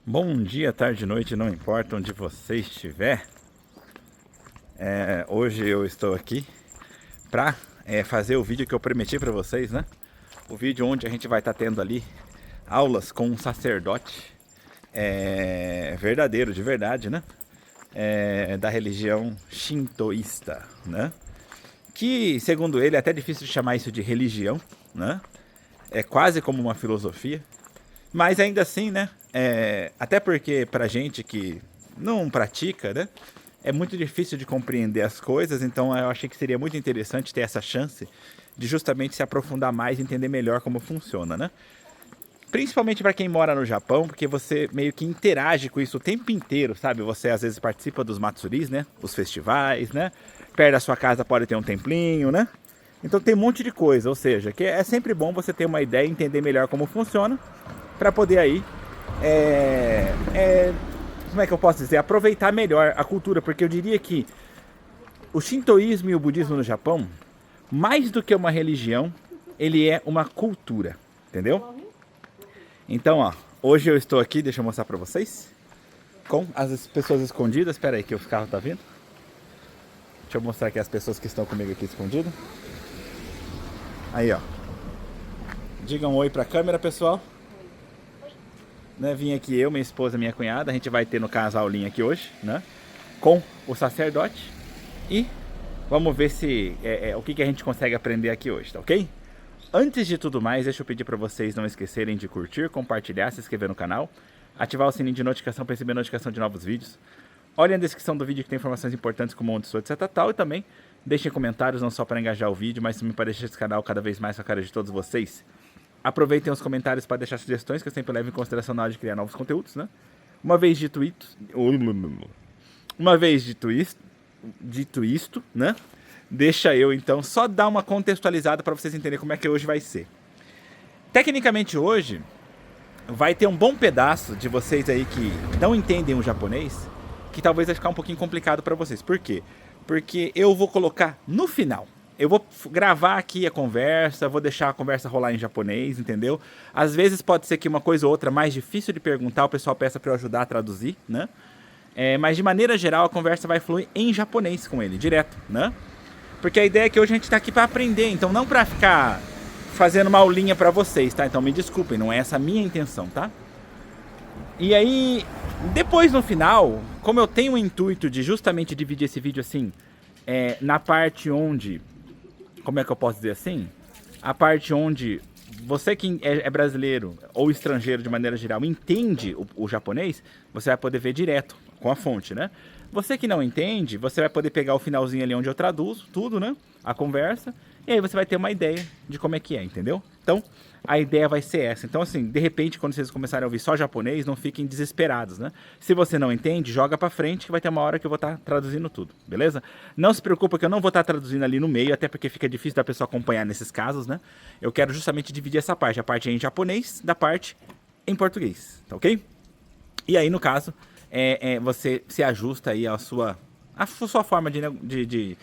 Bom dia, tarde, noite, não importa onde você estiver. Hoje eu estou aqui para fazer o vídeo que eu prometi para vocês, né? O vídeo onde a gente vai estar tendo ali aulas com um sacerdote verdadeiro, de verdade, né? Da religião shintoísta, né? Que, segundo ele, é até difícil de chamar isso de religião, né? É quase como uma filosofia. Mas ainda assim, né? Até porque pra gente que não pratica, né? É muito difícil de compreender as coisas, então eu achei que seria muito interessante ter essa chance de justamente se aprofundar mais e entender melhor como funciona, né? Principalmente para quem mora no Japão, porque você meio que interage com isso o tempo inteiro, sabe? Você às vezes participa dos matsuris, né? Os festivais, né? Perto da sua casa pode ter um templinho, né? Então tem um monte de coisa, ou seja, que é sempre bom você ter uma ideia e entender melhor como funciona para poder aí como é que eu posso dizer, aproveitar melhor a cultura, porque eu diria que o shintoísmo e o budismo no Japão, mais do que uma religião, ele é uma cultura, entendeu? Então, ó, hoje eu estou aqui, deixa eu mostrar para vocês, com as pessoas escondidas. Espera aí que os carros tá vindo. Deixa eu mostrar aqui as pessoas que estão comigo aqui escondidas. Aí, ó. Digam um oi pra câmera, pessoal. Né, vim aqui eu, minha esposa, minha cunhada. A gente vai ter no caso a aulinha aqui hoje, né? Com o sacerdote. E vamos ver se o que a gente consegue aprender aqui hoje, tá ok? Antes de tudo mais, deixa eu pedir para vocês não esquecerem de curtir, compartilhar, se inscrever no canal, ativar o sininho de notificação para receber notificação de novos vídeos. Olhem a descrição do vídeo que tem informações importantes como onde sou, etc. Tal, e também deixem comentários não só para engajar o vídeo, mas também para deixar esse canal cada vez mais com a cara de todos vocês. Aproveitem os comentários para deixar sugestões que eu sempre levo em consideração na hora de criar novos conteúdos, né? Uma vez dito isso, dito isto, né? Deixa eu então só dar uma contextualizada para vocês entenderem como é que hoje vai ser. Tecnicamente hoje vai ter um bom pedaço de vocês aí que não entendem o japonês, que talvez vai ficar um pouquinho complicado para vocês. Por quê? Porque eu vou colocar no final. Eu vou gravar aqui a conversa, vou deixar a conversa rolar em japonês, entendeu? Às vezes pode ser que uma coisa ou outra mais difícil de perguntar, o pessoal peça para eu ajudar a traduzir, né? Mas de maneira geral a conversa vai fluir em japonês com ele, direto, né? Porque a ideia é que hoje a gente tá aqui para aprender, então não para ficar fazendo uma aulinha para vocês, tá? Então me desculpem, não é essa a minha intenção, tá? E aí, depois no final, como eu tenho o intuito de justamente dividir esse vídeo assim, na parte onde, como é que eu posso dizer assim? A parte onde você que é brasileiro ou estrangeiro de maneira geral entende o japonês, você vai poder ver direto com a fonte, né? Você que não entende, você vai poder pegar o finalzinho ali onde eu traduzo tudo, né? A conversa, e aí você vai ter uma ideia de como é que é, entendeu? Então, a ideia vai ser essa. Então, assim, de repente, quando vocês começarem a ouvir só japonês, não fiquem desesperados, né? Se você não entende, joga pra frente que vai ter uma hora que eu vou estar traduzindo tudo, beleza? Não se preocupa que eu não vou estar traduzindo ali no meio, até porque fica difícil da pessoa acompanhar nesses casos, né? Eu quero justamente dividir essa parte, a parte em japonês, da parte em português, tá ok? E aí, no caso, você se ajusta aí a sua forma de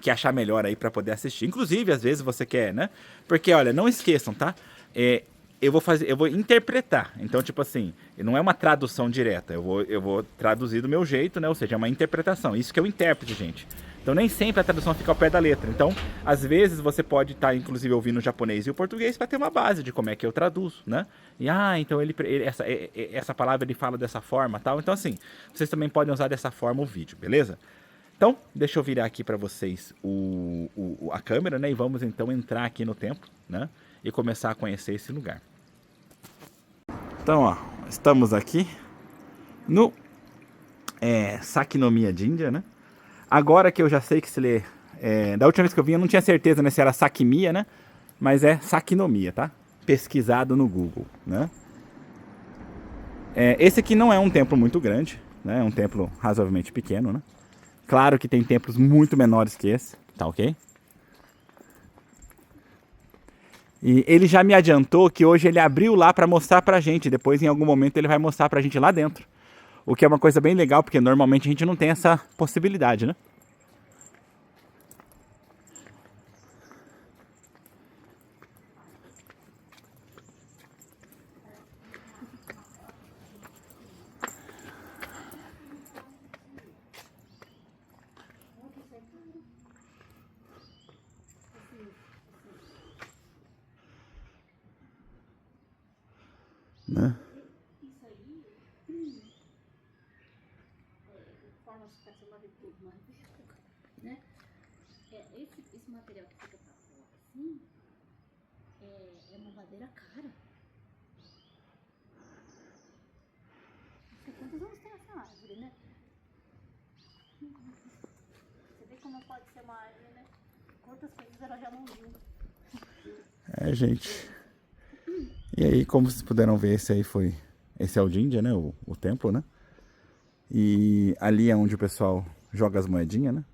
que achar melhor aí para poder assistir. Inclusive, às vezes você quer, né? Porque, olha, não esqueçam, tá? Eu vou interpretar. Então, tipo assim, não é uma tradução direta. Eu vou traduzir do meu jeito, né? Ou seja, é uma interpretação. Isso que é o intérprete, gente. Então, nem sempre a tradução fica ao pé da letra. Então, às vezes você pode estar, inclusive, ouvindo o japonês e o português para ter uma base de como é que eu traduzo, né? E, então essa palavra ele fala dessa forma, tal. Então, assim, vocês também podem usar dessa forma o vídeo, beleza? Então, deixa eu virar aqui para vocês a câmera, né? E vamos então entrar aqui no templo, né? E começar a conhecer esse lugar. Então, ó, estamos aqui no Sakinomiya Jinja, né? Agora que eu já sei que se lê. Da última vez que eu vim, eu não tinha certeza, né, se era Sakimiya, né? Mas é Sakinomiya, tá? Pesquisado no Google, né? Esse aqui não é um templo muito grande, né? É um templo razoavelmente pequeno, né? Claro que tem templos muito menores que esse, tá ok? E ele já me adiantou que hoje ele abriu lá para mostrar pra gente. Depois, em algum momento, ele vai mostrar pra gente lá dentro. O que é uma coisa bem legal, porque normalmente a gente não tem essa possibilidade, né? né? Isso aí, forma para ser uma madeira, né? Esse material que fica pra fora assim, é uma madeira cara. Não sei quantos anos tem essa árvore, né? Você vê como pode ser uma árvore, né? Quantas coisas ela já não viu. É, gente. E aí, como vocês puderam ver, esse é o Jinja, né? O templo, né? E ali é onde o pessoal joga as moedinhas, né?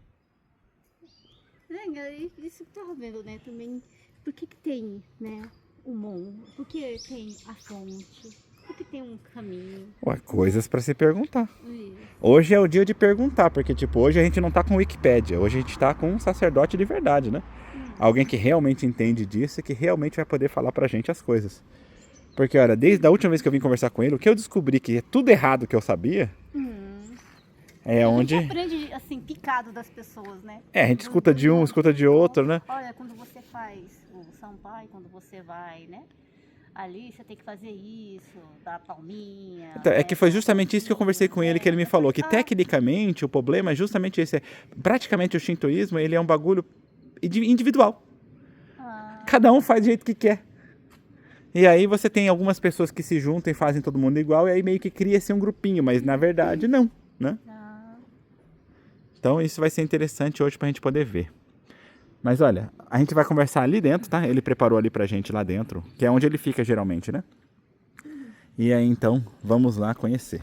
Isso que eu tava vendo, né? Também, por que tem, né? O Mon? Por que tem a fonte? Por que tem um caminho? Ué, coisas pra se perguntar. Isso. Hoje é o dia de perguntar, porque tipo, hoje a gente não tá com Wikipédia, hoje a gente tá com um sacerdote de verdade, né? Alguém que realmente entende disso e que realmente vai poder falar pra gente as coisas. Porque, olha, desde a última vez que eu vim conversar com ele, o que eu descobri que é tudo errado que eu sabia, é A onde... gente aprende, assim, picado das pessoas, né? É, a gente escuta de um, escuta de outro, né? Olha, quando você faz o Sampai, quando você vai, né? Ali você tem que fazer isso, dar palminha. Então, é que foi justamente isso que eu conversei com ele, que ele me falou, que tecnicamente o problema é justamente esse. Praticamente o shintoísmo, ele é um bagulho individual. Cada um faz do jeito que quer. E aí você tem algumas pessoas que se juntam e fazem todo mundo igual, e aí meio que cria-se um grupinho, mas na verdade não, né? Então isso vai ser interessante hoje pra gente poder ver. Mas olha, a gente vai conversar ali dentro, tá? Ele preparou ali pra gente lá dentro, que é onde ele fica geralmente, né? E aí então, vamos lá conhecer.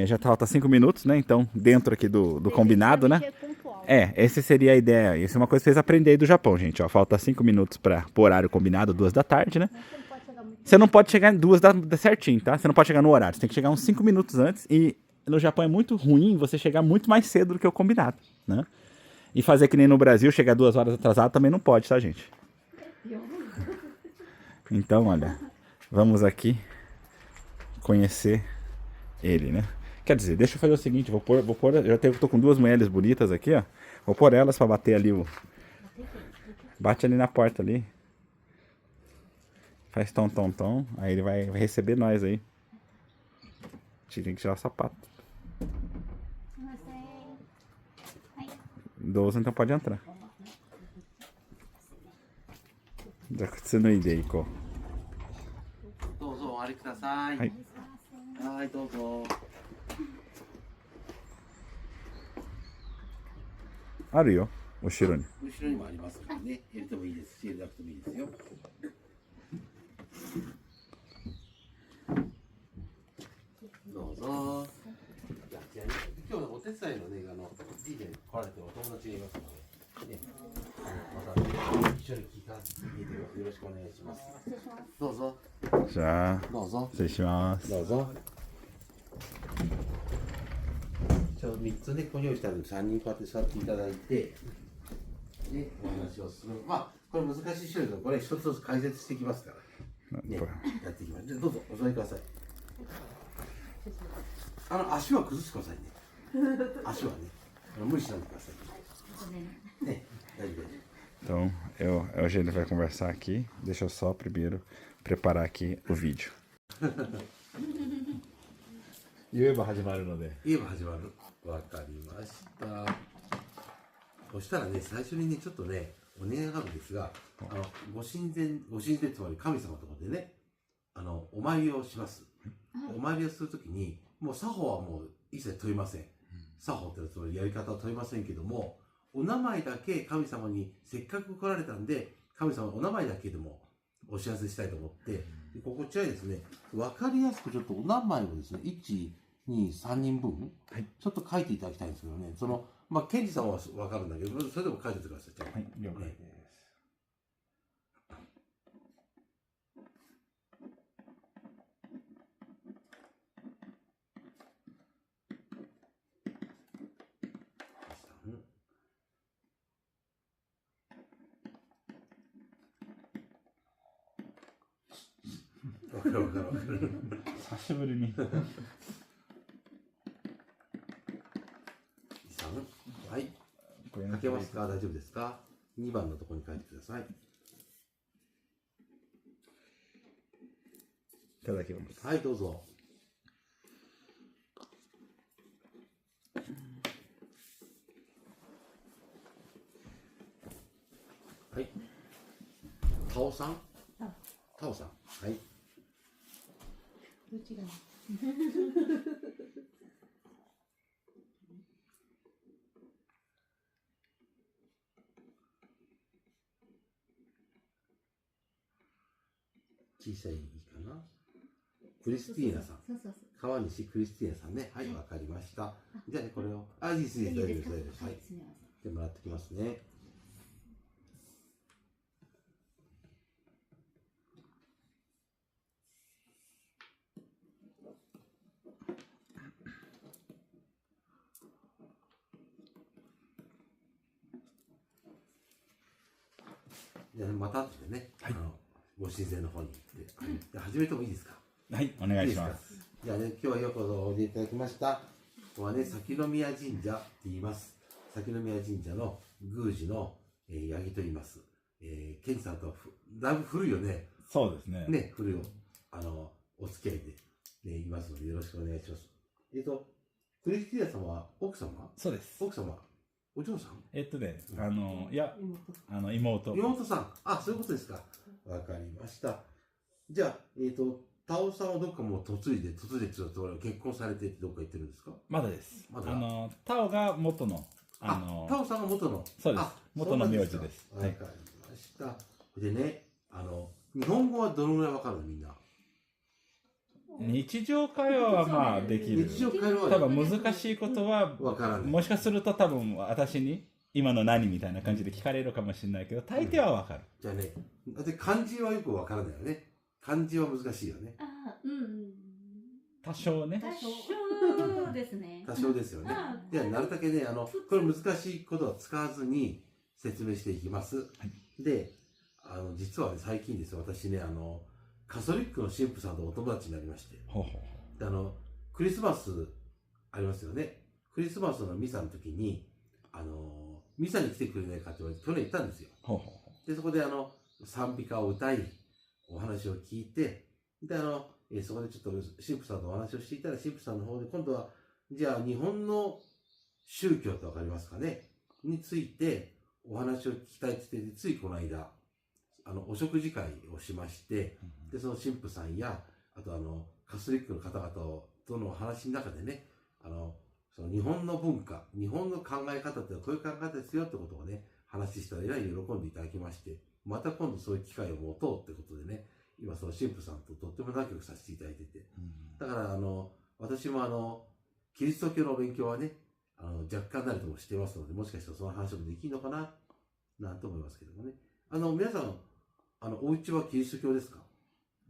Já falta 5 minutos, né? Então, dentro aqui do combinado, né? Essa seria a ideia. Isso é uma coisa que vocês aprendem aí do Japão, gente. Ó, falta 5 minutos para o horário combinado, 2 da tarde, né? Você não pode chegar em 2 da certinho, tá? Você não pode chegar no horário. Você tem que chegar uns 5 minutos antes. E no Japão é muito ruim você chegar muito mais cedo do que o combinado, né? E fazer que nem no Brasil, chegar 2 horas atrasado também não pode, tá, gente? Então, olha, vamos aqui conhecer ele, né? Quer dizer, deixa eu fazer o seguinte, vou pôr, tô com 2 mulheres bonitas aqui, ó. Vou pôr elas pra bater ali o... Bate ali na porta ali. Faz tom, tom, tom. Aí ele vai receber nós aí. A gente tem que tirar o sapato. 12, então pode entrar. Já você não ideia, Ico. どうぞお歩きください。はい、どうぞ。あるよ、後ろに。後ろにもありますからね。入れてもいいですし、入れなくてもいいですよ。どうぞ。じゃあ今日のお手伝いのね、DJ に来られてるお友達がいますので、ね、また一緒に聞いてよろしくお願いします。どうぞ。じゃあ、どうぞ。失礼します。どうぞ。3つね、ここに置いてある3人こうやって座っていただいて、で、お話をする。まあ、これ難しい種類だと、これ一つずつ解説していきますから、ね、やっていきます。で、どうぞ、お座りください。足は崩してくださいね。足はね、無理しないでください。ね、大丈夫です。Então, hoje ele vai conversar aqui. Deixa eu só primeiro preparar aqui o vídeo. 言えば始まるので。言えば始まる。わかりました。そしたらね、最初にね、ちょっとね、お願いがあるんですが、ご神前つまり神様のところでね、お参りをします。お参りをするときに、もう作法はもう一切問いません。作法ってつまりやり方は問いませんけども、お名前だけ神様にせっかく来られたんで、神様のお名前だけでもお知らせしたいと思って、こちらにですね、わかりやすくちょっとお名前をですね、1、2、3人分、ちょっと書いていただきたいんですけどね、まあ、ケンジさんはわかるんだけど、それでも書いててください。はい、了解です。わかるわかるわかる。久しぶりに。はい。書けますか？大丈夫ですか？2番のところに書いてください。ただきます。はい、どうぞ。はい。タオさん。タオさん。はい。どっちがいい？小さいかな。クリスティーナさん。そうそうそう。川西クリスティーナさんね。はい、わかりました。じゃあね、これを。あ、いいです、いいです、大丈夫です、大丈夫です。はい。すみません。で、もらってきますね。じゃあ、また後でね、はい、ご神前の方に行って、始めてもいいですか？はい、お願いします。じゃあね、今日はようこそおいでいただきました。ここはね、先宮神社って言います。先宮神社の宮司の、八木と言います。ケンジさんとはだいぶ古いよね。そうですね。ね、古いお付き合いで、ね、いますのでよろしくお願いします。クリスティア様は奥様？そうです。奥様？お嬢さん？いや、妹。妹さん。あ、そういうことですか。わかりました。じゃあ、タオさんはどっかもう嫁いでちょっと結婚されてどっか行ってるんですか？まだです。まだタオが元の、タオさんが元の。そうです。元の名字です。わかりました。でね、日本語はどのぐらいわかるのみんな？日常会話はまあできる。日常会話は多分難しいことはわからない。もしかすると多分私に今の何みたいな感じで聞かれるかもしれないけど、大抵はわかる。じゃあね、だって漢字はよくわからないよね。漢字は難しいよね。多少ね。多少ですね。多少ですよね。じゃあなるだけね、これ難しいことは使わずに説明していきます。はい、で、実は、ね、最近ですよ、私ね、カトリックの神父さんとお友達になりまして、でクリスマスありますよね。クリスマスのミサの時に、ミサに来てくれないかって言われて、去年行ったんですよ。で、そこで賛美歌を歌い、お話を聞いて、で、そこでちょっと神父さんとお話をしていたら、神父さんの方で、今度は、じゃあ日本の宗教ってわかりますかねについてお話を聞きたいって言って、ついこの間、お食事会をしまして、で、その神父さんや、あとカトリックの方々との話の中でね、その日本の文化、日本の考え方ってこういう考え方ですよってことをね、話したらえらい喜んでいただきまして、また今度そういう機会を持とうってことでね、今その神父さんととっても仲良くさせていただいてて、だから私もキリスト教の勉強はね、若干なりともしてますので、もしかしたらその話もできるのかな、なんて思いますけどもね。皆さん、お家はキリスト教ですか？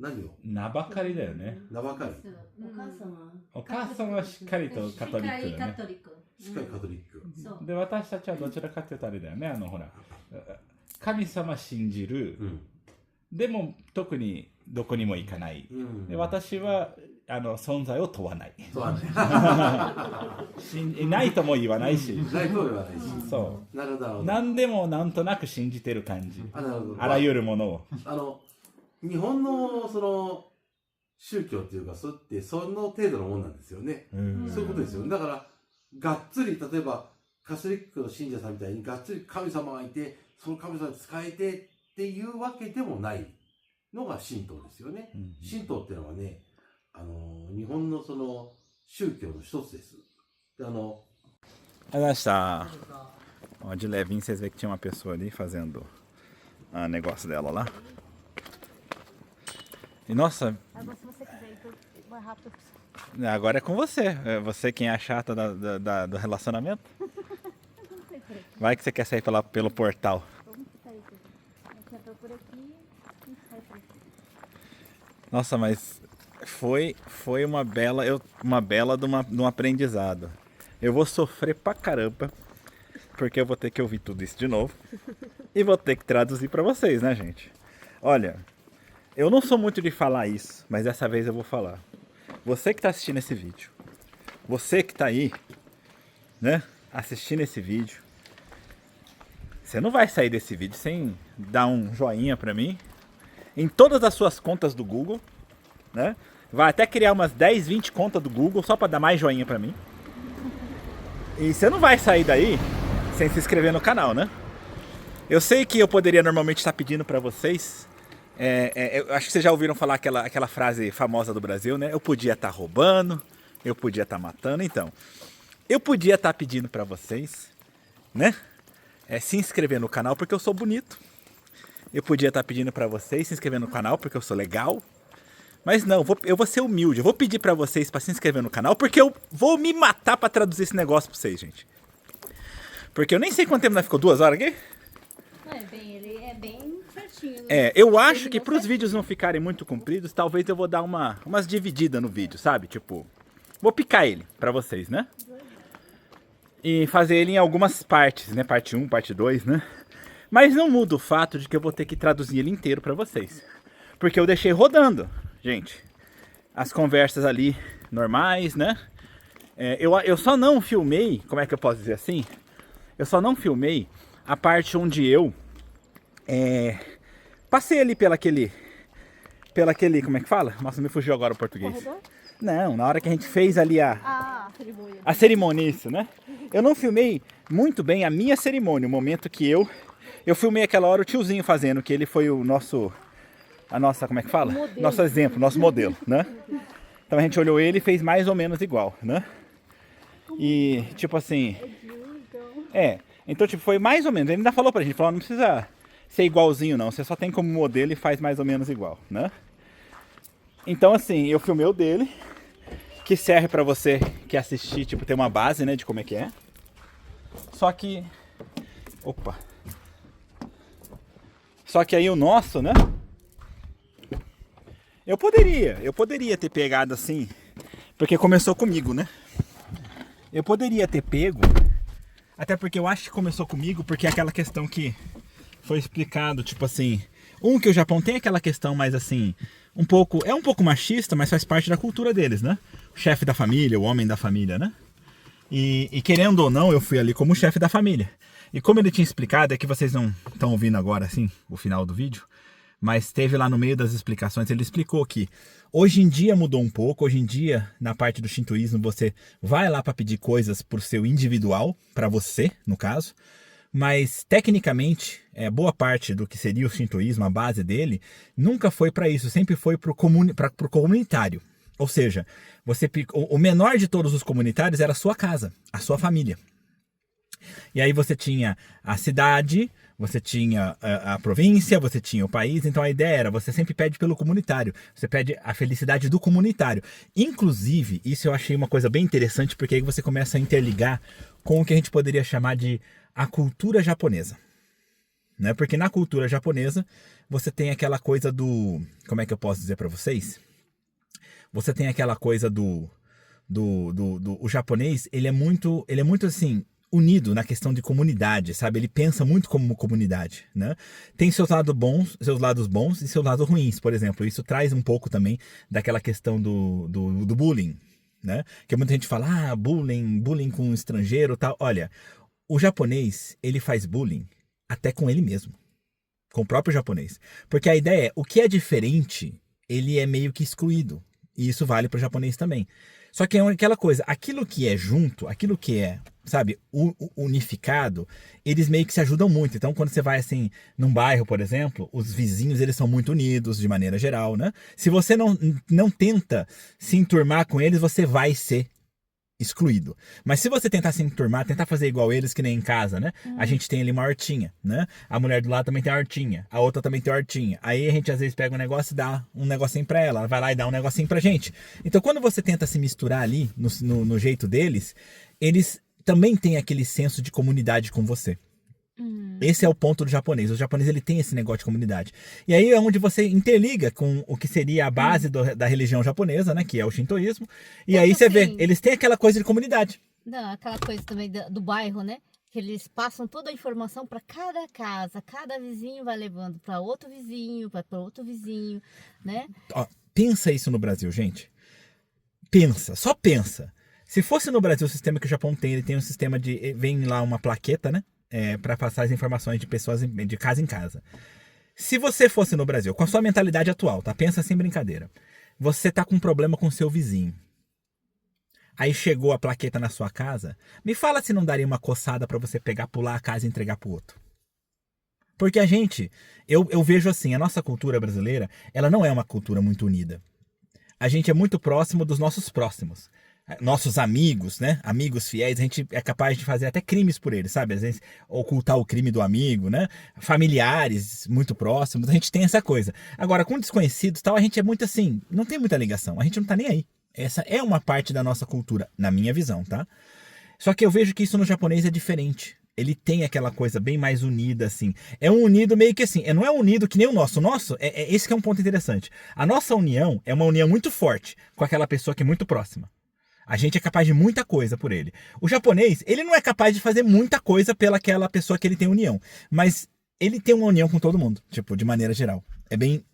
何を？名ばかりだよね。名ばかり。お母様はしっかりとカトリックだね。しっかりカトリック。で、私たちはどちらかというとあれだよね。ほら、神様信じる。でも特にどこにも行かない。で、私は存在を問わない。いないとも言わないし。ないとも言わないし。そう。なるほど。何でもなんとなく信じてる感じ。あらゆるものを。日本のその宗教っていうか、その程度のもんなんですよね。そういうことですよ。だから、がっつり、例えば、カトリックの信者さんみたいに、がっつり神様がいて、その神様に仕えてっていうわけでもないのが神道ですよね。神道っていうのはね、日本のその宗教の一つです。でOlha está. Ó, de levinho vocês veem que tinha uma pessoa ali fazendo negócio dela lá. E nossa. Agora se você quiser ir mais rápido. Agora é com você. É você quem é a chata do relacionamento. Vai que você quer sair pelo portal. Vamos ficar aí. A gente entrou por aqui e sai por aqui. Nossa, mas foi uma bela de um aprendizado. Eu vou sofrer pra caramba, porque eu vou ter que ouvir tudo isso de novo e vou ter que traduzir pra vocês, né, gente? Olha, eu não sou muito de falar isso, mas dessa vez eu vou falar. Você que tá assistindo esse vídeo, você que tá aí, né, assistindo esse vídeo, você não vai sair desse vídeo sem dar um joinha pra mim em todas as suas contas do Google, né? Vai até criar umas 10, 20 contas do Google só pra dar mais joinha pra mim. E você não vai sair daí sem se inscrever no canal, né? Eu sei que eu poderia normalmente estar pedindo pra vocês. Eu acho que vocês já ouviram falar aquela frase famosa do Brasil, né? Eu podia estar roubando, eu podia estar matando. Então, eu podia estar pedindo pra vocês, né? Se inscrever no canal porque eu sou bonito. Eu podia estar pedindo pra vocês se inscrever no canal porque eu sou legal. Mas não, eu vou ser humilde. Eu vou pedir pra vocês pra se inscrever no canal porque eu vou me matar pra traduzir esse negócio pra vocês, gente. Porque eu nem sei quanto tempo nós ficou, 2 horas aqui? Ele é bem certinho. Né? Eu acho que pros vídeos não ficarem muito compridos, talvez eu vou dar umas divididas no vídeo, sabe? Tipo, vou picar ele pra vocês, né? E fazer ele em algumas partes, né? Parte 1, parte 2, né? Mas não muda o fato de que eu vou ter que traduzir ele inteiro pra vocês. Porque eu deixei rodando, gente, as conversas ali normais, né? Eu só não filmei, como é que eu posso dizer assim? Eu só não filmei a parte onde eu passei ali pela aquele, como é que fala? Nossa, me fugiu agora o português. Corredor? Não, na hora que a gente fez ali A cerimônia. a cerimônia, isso, né? Eu não filmei muito bem a minha cerimônia, o momento que eu filmei aquela hora o tiozinho fazendo, que ele foi o nosso, como é que fala? Modelo. Nosso exemplo, nosso modelo, né? Então a gente olhou ele e fez mais ou menos igual, né? E tipo assim, então tipo, foi mais ou menos, ele ainda falou pra gente, falou, não precisa ser igualzinho não, você só tem como modelo e faz mais ou menos igual, né? Então assim, eu filmei o dele, que serve pra você que assistir, tipo, ter uma base, né, de como é que é. Só que, só que aí o nosso, né? Eu poderia ter pegado assim, porque começou comigo, né? Eu poderia ter pego, até porque eu acho que começou comigo, porque é aquela questão que foi explicado, tipo assim, que o Japão tem aquela questão mais assim, um pouco machista, mas faz parte da cultura deles, né? O chefe da família, o homem da família, né? E querendo ou não, eu fui ali como chefe da família. E como ele tinha explicado, é que vocês não estão ouvindo agora, assim, o final do vídeo, mas teve lá no meio das explicações, ele explicou que hoje em dia mudou um pouco, hoje em dia, na parte do shintoísmo, você vai lá para pedir coisas pro seu individual, para você, no caso, mas tecnicamente, boa parte do que seria o shintoísmo, a base dele, nunca foi para isso, sempre foi pro comunitário. Ou seja, o menor de todos os comunitários era a sua casa, a sua família. E aí você tinha a cidade, você tinha a província, você tinha o país. Então a ideia era, você sempre pede pelo comunitário. Você pede a felicidade do comunitário. Inclusive, isso eu achei uma coisa bem interessante, porque aí você começa a interligar com o que a gente poderia chamar de a cultura japonesa. Né? Porque na cultura japonesa, você tem aquela coisa do... Como é que eu posso dizer para vocês? Você tem aquela coisa o japonês, ele é muito assim, unido na questão de comunidade, sabe? Ele pensa muito como comunidade, né? Tem seus lados bons e seus lados ruins, por exemplo. Isso traz um pouco também daquela questão do bullying, né? Que muita gente fala, bullying com estrangeiro e tal. Olha, o japonês, ele faz bullying até com ele mesmo, com o próprio japonês. Porque a ideia é, o que é diferente, ele é meio que excluído. E isso vale para o japonês também. Só que é aquela coisa, aquilo que é junto, aquilo que é, sabe, unificado, eles meio que se ajudam muito. Então, quando você vai, assim, num bairro, por exemplo, os vizinhos, eles são muito unidos, de maneira geral, né? Se você não tenta se enturmar com eles, você vai ser excluído. Mas se você tentar se enturmar, tentar fazer igual eles, que nem em casa, né? A gente tem ali uma hortinha, né? A mulher do lado também tem a hortinha, a outra também tem a hortinha. Aí a gente às vezes pega um negócio e dá um negocinho pra ela vai lá e dá um negocinho pra gente. Então quando você tenta se misturar ali, no jeito deles, eles também têm aquele senso de comunidade com você. Esse é o ponto do japonês. O japonês, ele tem esse negócio de comunidade. E aí é onde você interliga com o que seria a base da religião japonesa, né? Que é o shintoísmo. E aí você vê, eles têm aquela coisa de comunidade. Não, aquela coisa também do bairro, né? Que eles passam toda a informação para cada casa. Cada vizinho vai levando para outro vizinho, vai para outro vizinho, né? Ó, pensa isso no Brasil, gente. Pensa, só pensa. Se fosse no Brasil o sistema que o Japão tem, ele tem um sistema de... Vem lá uma plaqueta, né? Para passar as informações de pessoas de casa em casa. Se você fosse no Brasil, com a sua mentalidade atual, tá? Pensa sem brincadeira. você tá com um problema com seu vizinho. Aí chegou a plaqueta na sua casa. Me fala se não daria uma coçada pra você pegar, pular a casa e entregar pro outro. Porque a gente, eu vejo assim, a nossa cultura brasileira, ela não é uma cultura muito unida. A gente é muito próximo dos nossos próximos. Nossos amigos, né? Amigos fiéis, a gente é capaz de fazer até crimes por eles, sabe? Às vezes ocultar o crime do amigo, né? Familiares muito próximos, a gente tem essa coisa. Agora, com desconhecidos tal, a gente é muito assim, não tem muita ligação, a gente não tá nem aí. Essa é uma parte da nossa cultura, na minha visão, tá? Só que eu vejo que isso no japonês é diferente. Ele tem aquela coisa bem mais unida, assim. É um unido meio que assim, não é um unido que nem o nosso. O nosso, esse que é um ponto interessante. A nossa união é uma união muito forte com aquela pessoa que é muito próxima. A gente é capaz de muita coisa por ele. O japonês, ele não é capaz de fazer muita coisa pelaquela pessoa que ele tem união. Mas ele tem uma união com todo mundo, tipo, de maneira geral. É bem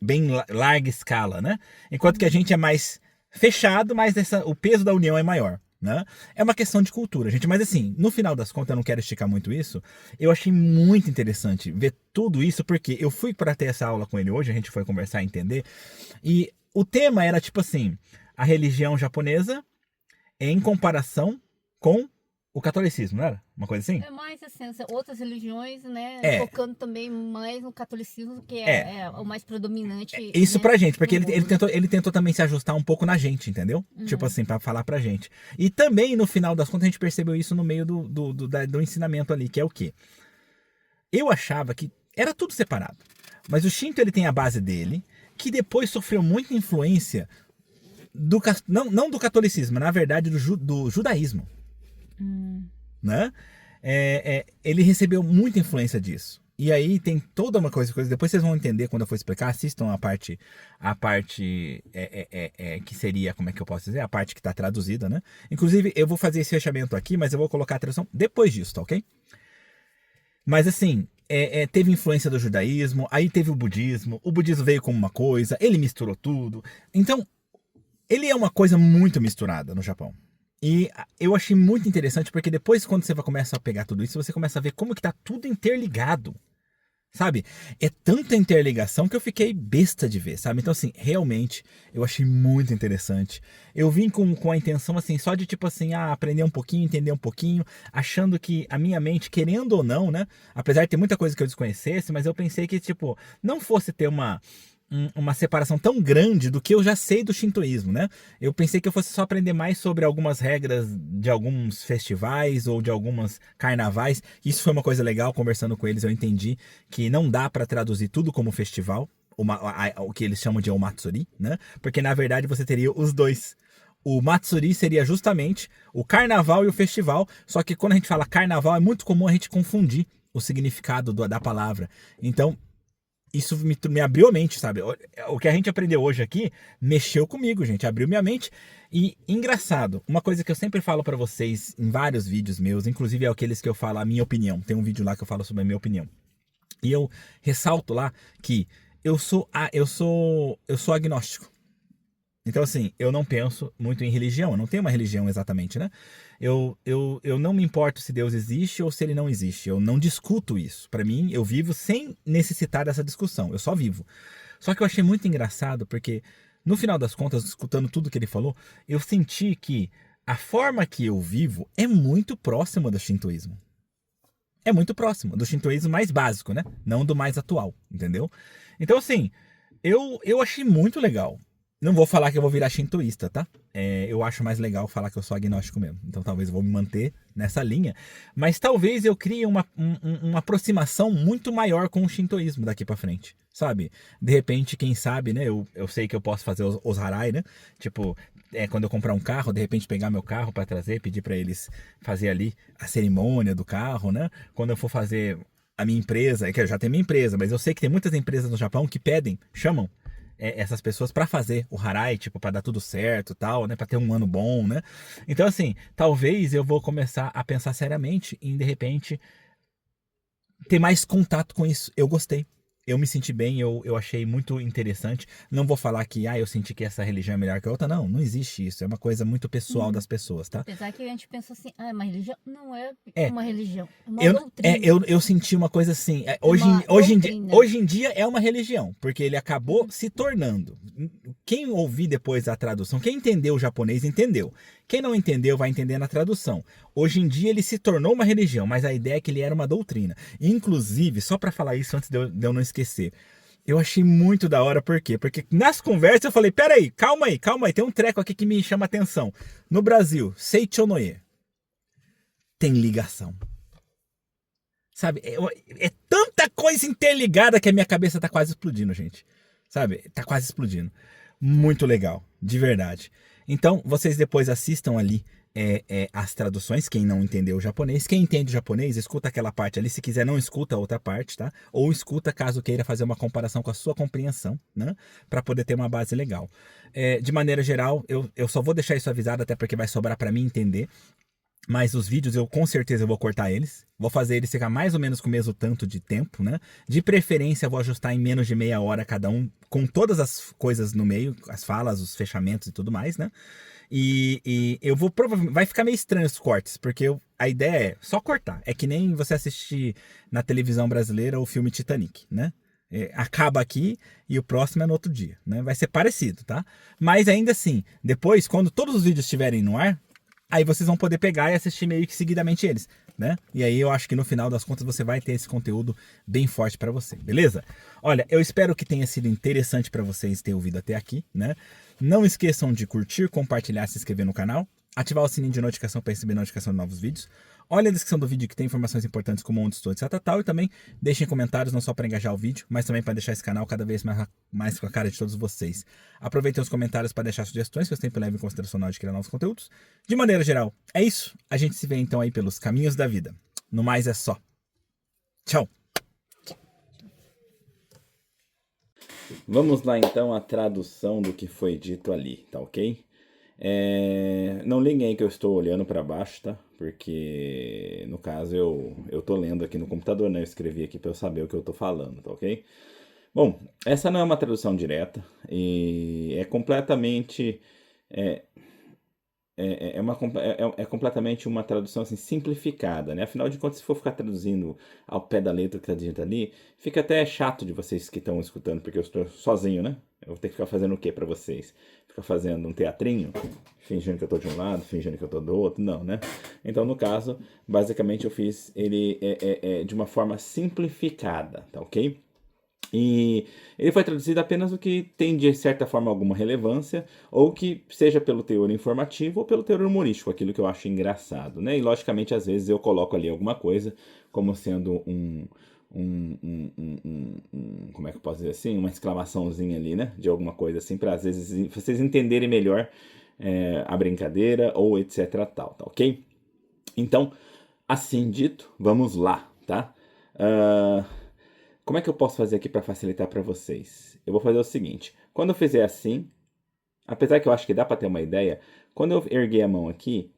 larga escala, né? Enquanto que a gente é mais fechado, mas o peso da união é maior. Né? É uma questão de cultura, gente. Mas assim, no final das contas, eu não quero esticar muito isso. Eu achei muito interessante ver tudo isso, porque eu fui para ter essa aula com ele hoje, a gente foi conversar e entender. E o tema era tipo assim: a religião japonesa em comparação com o catolicismo, não era? Uma coisa assim? É mais assim, outras religiões, né? É. Focando também mais no catolicismo, que é o mais predominante. Isso, né, pra gente, porque no ele mundo. tentou também se ajustar um pouco na gente, entendeu? Tipo assim, pra falar pra gente. E também, no final das contas, a gente percebeu isso no meio do ensinamento ali, que é o quê? Eu achava que era tudo separado. Mas o Shinto, ele tem a base dele, que depois sofreu muita influência não do catolicismo, na verdade do judaísmo. Né? Ele recebeu muita influência disso. E aí tem toda uma coisa, depois vocês vão entender quando eu for explicar. Assistam a parte que seria, como é que eu posso dizer? A parte que está traduzida, né? Inclusive, eu vou fazer esse fechamento aqui, mas eu vou colocar a tradução depois disso, tá ok? Mas assim, teve influência do judaísmo, aí teve o budismo veio como uma coisa, ele misturou tudo. Então, ele é uma coisa muito misturada no Japão. E eu achei muito interessante, porque depois, quando você começa a pegar tudo isso, você começa a ver como que tá tudo interligado. Sabe? É tanta interligação que eu fiquei besta de ver, sabe? Então, assim, realmente, eu achei muito interessante. Eu vim com a intenção, assim, só de, tipo assim, aprender um pouquinho, entender um pouquinho, achando que a minha mente, querendo ou não, né? Apesar de ter muita coisa que eu desconhecesse, mas eu pensei que, tipo, não fosse ter uma separação tão grande do que eu já sei do shintoísmo, né? Eu pensei que eu fosse só aprender mais sobre algumas regras de alguns festivais ou de algumas carnavais. Isso foi uma coisa legal, conversando com eles eu entendi que não dá para traduzir tudo como festival, o que eles chamam de omatsuri, né? Porque na verdade você teria os dois. O matsuri seria justamente o carnaval e o festival, só que quando a gente fala carnaval é muito comum a gente confundir o significado da palavra. Então, isso me abriu a mente, sabe? O que a gente aprendeu hoje aqui mexeu comigo, gente. Abriu minha mente. E, engraçado, uma coisa que eu sempre falo pra vocês em vários vídeos meus, inclusive é aqueles que eu falo a minha opinião. Tem um vídeo lá que eu falo sobre a minha opinião. E eu ressalto lá que eu sou agnóstico. Então, assim, eu não penso muito em religião. Eu não tenho uma religião exatamente, né? Eu não me importo se Deus existe ou se ele não existe. Eu não discuto isso. Para mim, eu vivo sem necessitar dessa discussão. Eu só vivo. Só que eu achei muito engraçado porque, no final das contas, escutando tudo que ele falou, eu senti que a forma que eu vivo é muito próxima do shintoísmo. É muito próximo do shintoísmo mais básico, né? Não do mais atual, entendeu? Então, assim, eu achei muito legal. Não vou falar que eu vou virar shintoísta, tá? Eu acho mais legal falar que eu sou agnóstico mesmo. Então talvez eu vou me manter nessa linha. Mas talvez eu crie uma aproximação muito maior com o shintoísmo daqui pra frente, sabe? De repente, quem sabe, né? Eu sei que eu posso fazer os harai, né? Tipo, quando eu comprar um carro, de repente pegar meu carro pra trazer, pedir pra eles fazer ali a cerimônia do carro, né? Quando eu for fazer a minha empresa, é que eu já tenho minha empresa, mas eu sei que tem muitas empresas no Japão que chamam essas pessoas para fazer o harai, tipo, para dar tudo certo, tal, né, para ter um ano bom, né? Então, assim, talvez eu vou começar a pensar seriamente em, de repente, ter mais contato com isso. Eu gostei. eu me senti bem, eu achei muito interessante. Não vou falar que eu senti que essa religião é melhor que a outra. Não, não existe isso. É uma coisa muito pessoal das pessoas, tá? Apesar que a gente pensa assim, é uma religião. Não é É, uma religião, é uma doutrina. eu senti uma coisa assim. Uma doutrina. Hoje em dia é uma religião, porque ele acabou se tornando. Quem ouvir depois a tradução, quem entendeu o japonês, entendeu. Quem não entendeu, vai entender na tradução. Hoje em dia ele se tornou uma religião, mas a ideia é que ele era uma doutrina. Inclusive, só para falar isso antes de eu não esquecer, eu achei muito da hora, por quê? Porque nas conversas eu falei, peraí, calma aí, tem um treco aqui que me chama atenção. No Brasil, Seichonoye tem ligação. Sabe, é tanta coisa interligada que a minha cabeça tá quase explodindo, gente. Sabe, tá quase explodindo. Muito legal, de verdade. Então, vocês depois assistam ali as traduções, quem não entendeu o japonês. Quem entende o japonês, escuta aquela parte ali. Se quiser, não escuta a outra parte, tá? Ou escuta caso queira fazer uma comparação com a sua compreensão, né? Pra poder ter uma base legal. De maneira geral, eu só vou deixar isso avisado, até porque vai sobrar pra mim entender. Mas os vídeos eu com certeza vou cortar eles. Vou fazer eles ficar mais ou menos com o mesmo tanto de tempo, né? De preferência eu vou ajustar em menos de meia hora cada um, com todas as coisas no meio, as falas, os fechamentos e tudo mais, né? E eu vou provavelmente... Vai ficar meio estranho os cortes, porque a ideia é só cortar. É que nem você assistir na televisão brasileira o filme Titanic, né? Acaba aqui e o próximo é no outro dia, né? Vai ser parecido, tá? Mas ainda assim, depois, quando todos os vídeos estiverem no ar, aí vocês vão poder pegar e assistir meio que seguidamente eles, né? E aí eu acho que no final das contas você vai ter esse conteúdo bem forte pra você, beleza? Olha, eu espero que tenha sido interessante pra vocês ter ouvido até aqui, né? Não esqueçam de curtir, compartilhar, se inscrever no canal, ativar o sininho de notificação para receber notificação de novos vídeos. Olha a descrição do vídeo que tem informações importantes como onde estou, etc. Tal, e também deixem comentários não só para engajar o vídeo, mas também para deixar esse canal cada vez mais com a cara de todos vocês. Aproveitem os comentários para deixar sugestões que eu sempre levo em consideração na hora de criar novos conteúdos. De maneira geral, é isso. A gente se vê então aí pelos caminhos da vida. No mais é só. Tchau! Vamos lá então a tradução do que foi dito ali, tá ok? Não liguem aí que eu estou olhando para baixo, tá? Porque no caso eu tô lendo aqui no computador, né? Eu escrevi aqui para eu saber o que eu tô falando, tá ok? Bom, essa não é uma tradução direta e é completamente completamente uma tradução assim, simplificada, né? Afinal de contas, se for ficar traduzindo ao pé da letra que está dito ali, fica até chato de vocês que estão escutando, porque eu estou sozinho, né? Eu vou ter que ficar fazendo o que para vocês? Ficar fazendo um teatrinho? Fingindo que eu estou de um lado, fingindo que eu estou do outro? Não, né? Então, no caso, basicamente eu fiz ele de uma forma simplificada, tá ok? E ele foi traduzido apenas o que tem de certa forma alguma relevância, ou que seja pelo teor informativo ou pelo teor humorístico, aquilo que eu acho engraçado, né? E logicamente às vezes eu coloco ali alguma coisa como sendo como é que eu posso dizer assim? Uma exclamaçãozinha ali, né? De alguma coisa assim, para às vezes vocês entenderem melhor a brincadeira ou etc tal, tá ok? Então, assim dito, vamos lá, tá? Como é que eu posso fazer aqui para facilitar para vocês? Eu vou fazer o seguinte, quando eu fizer assim, apesar que eu acho que dá para ter uma ideia, quando eu erguer a mão aqui,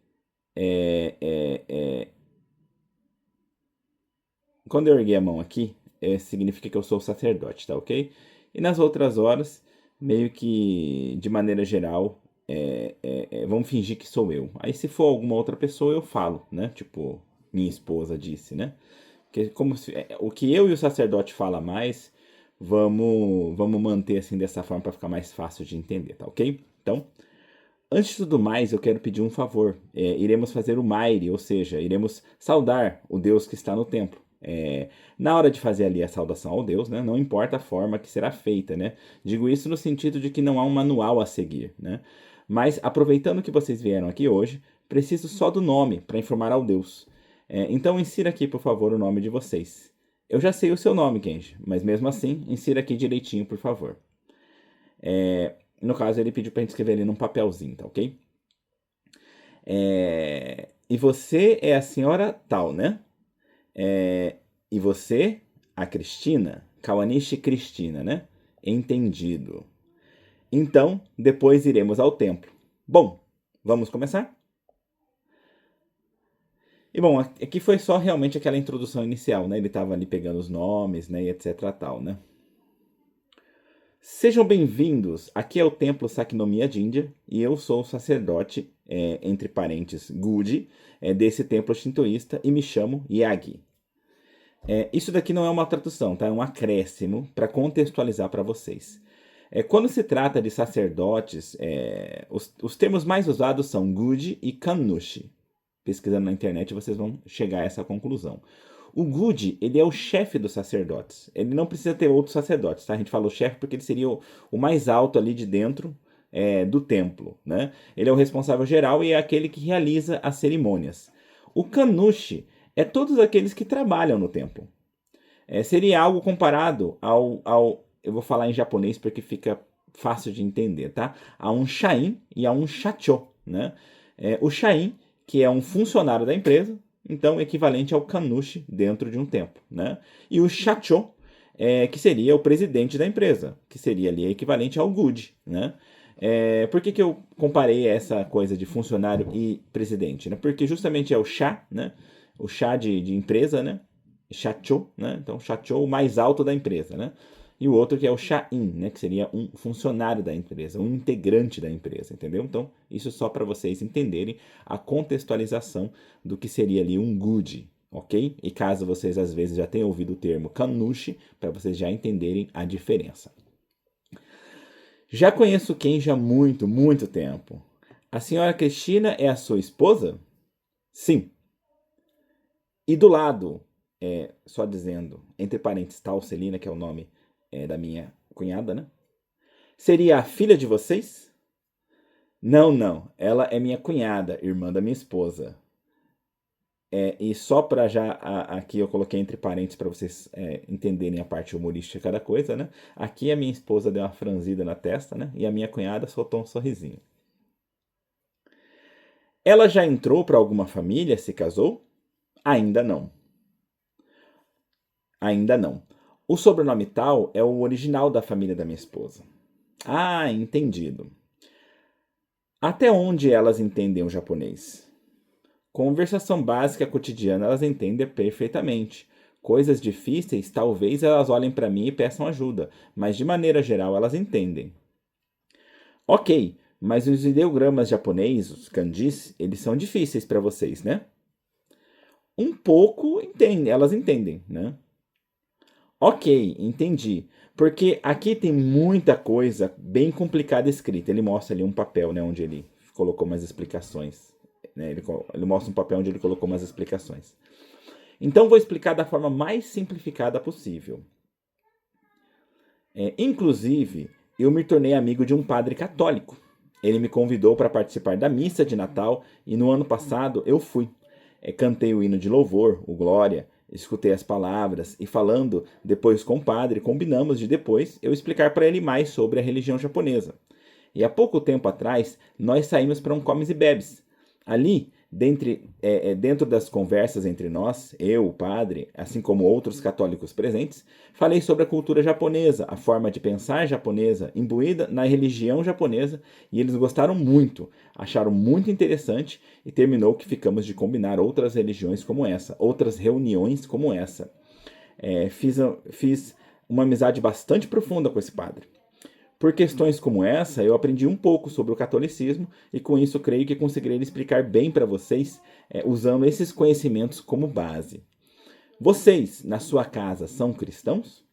quando eu erguer a mão aqui, significa que eu sou o sacerdote, tá ok? E nas outras horas, meio que de maneira geral, vamos fingir que sou eu. Aí se for alguma outra pessoa, eu falo, né? Tipo, minha esposa disse, né? Que como o que eu e o sacerdote fala mais, vamos manter assim dessa forma para ficar mais fácil de entender, tá ok? Então, antes de tudo mais, eu quero pedir um favor. Iremos fazer o Maire, ou seja, iremos saudar o Deus que está no templo. Na hora de fazer ali a saudação ao Deus, né, não importa a forma que será feita, né? Digo isso no sentido de que não há um manual a seguir, né? Mas aproveitando que vocês vieram aqui hoje, preciso só do nome para informar ao Deus. Então insira aqui, por favor, o nome de vocês. Eu já sei o seu nome, Kenji, mas mesmo assim, insira aqui direitinho, por favor. No caso, ele pediu pra gente escrever ali num papelzinho, tá ok? E você é a senhora tal, né? E você, a Cristina, Kawanishi Cristina, né? Entendido. Então, depois iremos ao templo. Bom, vamos começar? E bom, aqui foi só realmente aquela introdução inicial, né? Ele estava ali pegando os nomes, né? E etc tal, né? Sejam bem-vindos, aqui é o Templo Saknomiya Jinja e eu sou o sacerdote, entre parênteses, Guji, desse templo shintoísta e me chamo Yagi. Isso daqui não é uma tradução, tá? É um acréscimo para contextualizar para vocês. Quando se trata de sacerdotes, os termos mais usados são Guji e Kannushi. Pesquisando na internet vocês vão chegar a essa conclusão. O Guji, ele é o chefe dos sacerdotes. Ele não precisa ter outros sacerdotes, tá? A gente fala o chefe porque ele seria o mais alto ali de dentro do templo, né? Ele é o responsável geral e é aquele que realiza as cerimônias. O Kannushi é todos aqueles que trabalham no templo. Seria algo comparado ao... Eu vou falar em japonês porque fica fácil de entender, tá? A um shain e a um shacho, né? O shain, que é um funcionário da empresa, então equivalente ao Kannushi dentro de um templo, né? E o shacho, que seria o presidente da empresa, que seria ali equivalente ao Guji, né? Por que eu comparei essa coisa de funcionário e presidente, né? Porque justamente é o sha, né? O sha de empresa, né? Shacho, né? Então shacho, o mais alto da empresa, né? E o outro que é o shain, né? Que seria um funcionário da empresa, um integrante da empresa, entendeu? Então, isso só para vocês entenderem a contextualização do que seria ali um Guji, ok? E caso vocês às vezes já tenham ouvido o termo Kannushi, para vocês já entenderem a diferença. Já conheço Kenji há muito, muito tempo. A senhora Cristina é a sua esposa? Sim. E do lado, só dizendo, entre parênteses, tal Celina, que é o nome da minha cunhada, né? Seria a filha de vocês? Não. Ela é minha cunhada, irmã da minha esposa. E só para já, aqui eu coloquei entre parênteses para vocês entenderem a parte humorística da coisa, né? Aqui a minha esposa deu uma franzida na testa, né? E a minha cunhada soltou um sorrisinho. Ela já entrou para alguma família, se casou? Ainda não. O sobrenome tal é o original da família da minha esposa. Ah, entendido. Até onde elas entendem o japonês? Conversação básica cotidiana elas entendem perfeitamente. Coisas difíceis, talvez elas olhem para mim e peçam ajuda, mas de maneira geral elas entendem. Ok, mas os ideogramas japoneses, os kanjis, eles são difíceis para vocês, né? Um pouco elas entendem, né? Ok, entendi. Porque aqui tem muita coisa bem complicada escrita. Ele mostra ali um papel, né, onde ele colocou umas explicações. Né? Ele mostra um papel onde ele colocou umas explicações. Então, vou explicar da forma mais simplificada possível. Inclusive, eu me tornei amigo de um padre católico. Ele me convidou para participar da missa de Natal e no ano passado eu fui. Cantei o hino de louvor, o Glória, escutei as palavras e falando depois com o padre, combinamos de depois eu explicar para ele mais sobre a religião japonesa. E há pouco tempo atrás, nós saímos para um comes e bebes. Ali, dentro das conversas entre nós, eu, o padre, assim como outros católicos presentes, falei sobre a cultura japonesa, a forma de pensar japonesa, imbuída na religião japonesa, e eles gostaram muito, acharam muito interessante, e terminou que ficamos de combinar outras religiões como essa, outras reuniões como essa. Fiz uma amizade bastante profunda com esse padre. Por questões como essa, eu aprendi um pouco sobre o catolicismo e com isso creio que conseguirei explicar bem para vocês usando esses conhecimentos como base. Vocês, na sua casa, são cristãos?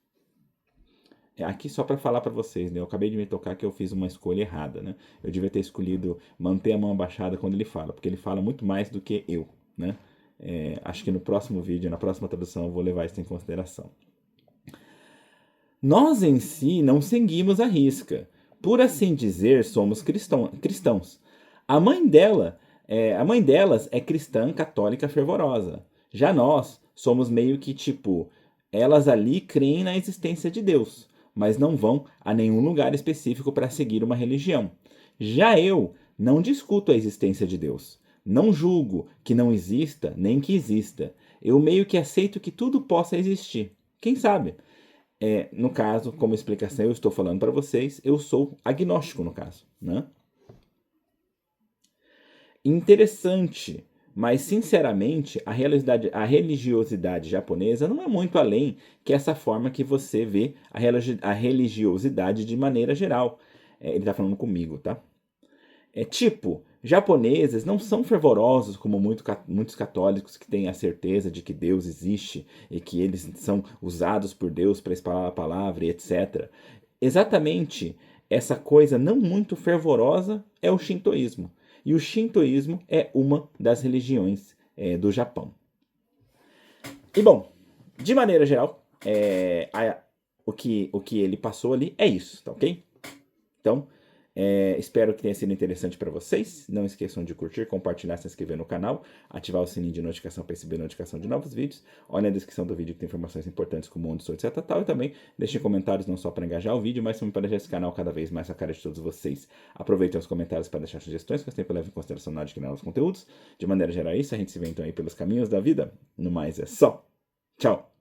Aqui só para falar para vocês, né? Eu acabei de me tocar que eu fiz uma escolha errada, né? Eu devia ter escolhido manter a mão abaixada quando ele fala, porque ele fala muito mais do que eu, né? Acho que no próximo vídeo, na próxima tradução, eu vou levar isso em consideração. Nós em si não seguimos a risca. Por assim dizer, somos cristãos. A mãe delas é cristã católica fervorosa. Já nós somos meio que elas ali creem na existência de Deus, mas não vão a nenhum lugar específico para seguir uma religião. Já eu não discuto a existência de Deus. Não julgo que não exista nem que exista. Eu meio que aceito que tudo possa existir. Quem sabe? No caso, como explicação, eu estou falando para vocês, eu sou agnóstico no caso, né? Interessante. Mas, sinceramente, a religiosidade japonesa não é muito além que essa forma que você vê a religiosidade de maneira geral. Ele está falando comigo, tá? Tipo, japoneses não são fervorosos como muitos católicos que têm a certeza de que Deus existe e que eles são usados por Deus para espalhar a palavra e etc. Exatamente essa coisa não muito fervorosa é o shintoísmo. E o shintoísmo é uma das religiões do Japão. E bom, de maneira geral, o que ele passou ali é isso, tá ok? Então, espero que tenha sido interessante para vocês. Não esqueçam de curtir, compartilhar, se inscrever no canal, ativar o sininho de notificação para receber notificação de novos vídeos. Olha na descrição do vídeo que tem informações importantes como onde sou, etc. Tal, e também deixem comentários não só para engajar o vídeo, mas também para deixar esse canal cada vez mais a cara de todos vocês. Aproveitem os comentários para deixar sugestões, que eu sempre levo em consideração na hora de criar os conteúdos. De maneira geral é isso, a gente se vê então aí pelos caminhos da vida. No mais é só. Tchau!